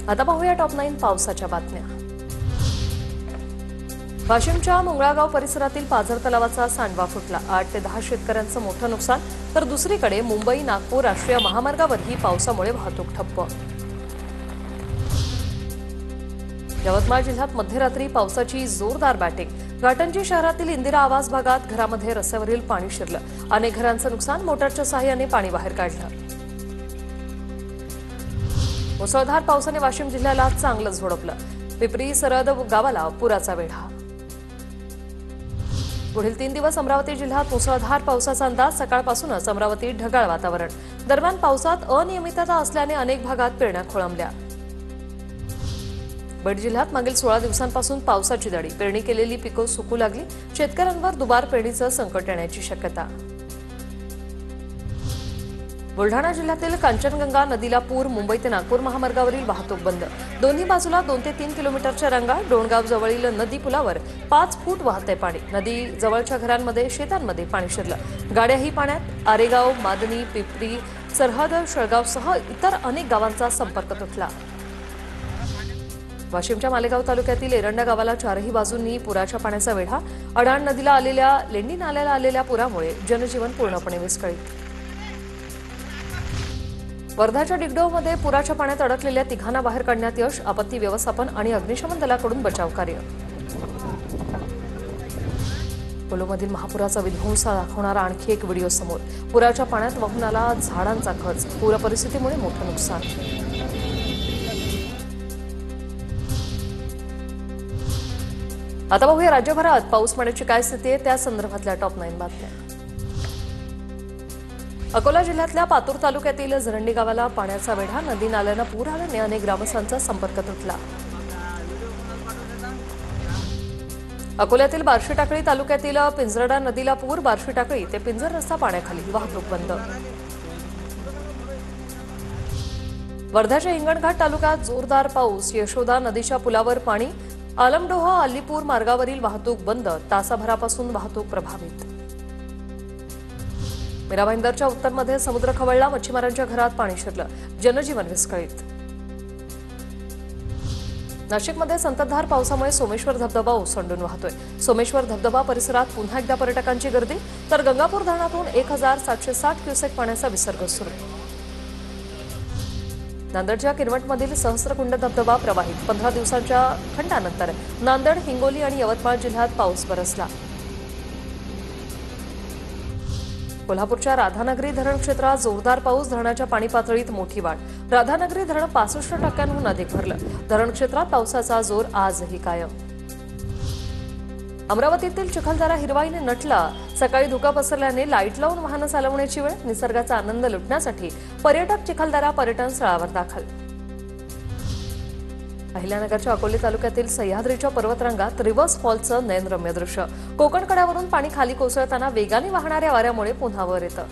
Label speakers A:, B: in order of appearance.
A: आता पाहूया टॉप 9 पावसाच्या बातम्या। वाशिमच्या मुंगळागाव परिसरातील पाझर तलावाचा सांडवा फुटला। 8 ते 10 शेतकऱ्यांचं मोठं नुकसान, तर दुसरीकडे मुंबई नागपूर राष्ट्रीय महामार्गावरही पावसामुळे वाहतूक ठप्प। यवतमाळ जिल्ह्यात मध्यरात्री पावसाची जोरदार बॅटिंग। घाटंजी शहरातील इंदिरा आवास भागात घरामध्ये रस्त्यावरील पाणी शिरलं। अनेक घरांचं नुकसान, मोटारच्या सहाय्याने पाणी बाहेर काढलं। मुसळधार पावसाने वाशिम जिल्ह्याला चांगलं झोडपलं। पिपरी सरहद गावाला पुराचा वेढा। पुढील 3 दिवस अमरावती जिल्ह्यात मुसळधार पावसाचा अंदाज। सकाळपासूनच अमरावतीत ढगाळ वातावरण। दरम्यान पावसात अनियमितता असल्याने अनेक भागात पेरण्या खोळंबल्या। बीड जिल्ह्यात मागील 16 दिवसांपासून पावसाची दडी। पेरणी केलेली पिकं सुकू लागली। शेतकऱ्यांवर दुबार पेरणीचं संकट येण्याची शक्यता। बुलढाणा जिल्ह्यातील कांचनगंगा नदीला पूर। मुंबई ते नागपूर महामार्गावरील वाहतूक बंद। दोन्ही बाजूला 2 ते 3 किलोमीटरच्या रांगा। डोणगाव जवळील नदी पुलावर 5 फूट वाहते पाणी। नदी जवळच्या घरांमध्ये, शेतांमध्ये पाणी शिरलं। गाड्याही पाण्यात। आरेगाव, मादनी, पिपरी सरहद, शळगावसह इतर अनेक गावांचा संपर्क तुटला। वाशिमच्या मालेगाव तालुक्यातील एरंडा गावाला 4ही बाजूंनी पुराच्या पाण्याचा वेढा। अडाण नदीला आलेल्या लेंडी नाल्याला आलेल्या पुरामुळे जनजीवन पूर्णपणे विस्कळीत। वर्धाच्या डिगडोहमध्ये पुराच्या पाण्यात अडकलेल्या 3घांना बाहेर काढण्यात यश। आपत्ती व्यवस्थापन आणि अग्निशमन दलाकडून बचाव कार्य। कोल्हापूरमधील महापुराचा विध्वंस दाखवणारा आणखी एक व्हिडिओ समोर। पुराच्या पाण्यात वाहून आला झाडांचा खच। पूर परिस्थितीमुळे मोठं नुकसान। आता पाहूया राज्यभरात पाऊस पडण्याची काय स्थिती आहे, त्या संदर्भातल्या टॉप 9 बातम्या। अकोला जिल्ह्यातल्या पातूर तालुक्यातील झरंडी गावाला पाण्याचा वेढा। नदी नाल्यानं पूर आल्याने अनेक ग्रामस्थांचा संपर्क तुटला। अकोल्यातील बार्शी टाकळी तालुक्यातील पिंजरडा नदीला पूर। बार्शी टाकळी ते पिंजर रस्ता पाण्याखाली, वाहतूक बंद। वर्धाच्या हिंगणघाट तालुक्यात जोरदार पाऊस। यशोदा नदीच्या पुलावर पाणी। आलमडोह अल्लीपूर मार्गावरील वाहतूक बंद। तासाभरापासून वाहतूक प्रभावित। मीरा भाईंदरच्या उत्तरमध्ये समुद्र खवळला। मच्छीमारांच्या घरात पाणी शिरलं। जनजीवन विस्कळीत। नाशिकमध्ये संततधार पावसामुळे सोमेश्वर धबधबा ओसंडून वाहतोय। सोमेश्वर धबधबा परिसरात पुन्हा एकदा पर्यटकांची गर्दी, तर गंगापूर धरणातून 1760 क्युसेक पाण्याचा विसर्ग सुरू। नांदेडच्या किनवटमधील सहस्त्रकुंड धबधबा प्रवाहित। 15 दिवसांच्या खंडानंतर नांदेड, हिंगोली आणि यवतमाळ जिल्ह्यात पाऊस बरसला। कोल्हापूरच्या राधानगरी धरण क्षेत्रात जोरदार पाऊस। धरणाच्या पाणी पातळीत मोठी वाढ। राधानगरी धरण 65% अधिक भरलं। धरण क्षेत्रात पावसाचा जोर आजही कायम। अमरावतीतील चिखलदरा हिरवाईने नटला। सकाळी धुकं पसरल्याने लाईट लावून वाहनं चालवण्याची वेळ। निसर्गाचा आनंद लुटण्यासाठी पर्यटक चिखलदरा पर्यटन स्थळावर दाखल। अहिल्यानगरच्या अकोले तालुक्यातील सह्याद्रीच्या पर्वतरांगात रिव्हर्स फॉलचं नयनरम्य दृश्य। कोकण कड्यावरून पाणी खाली कोसळताना वेगाने वाहणाऱ्या वाऱ्यामुळे पुन्हा वर येतं।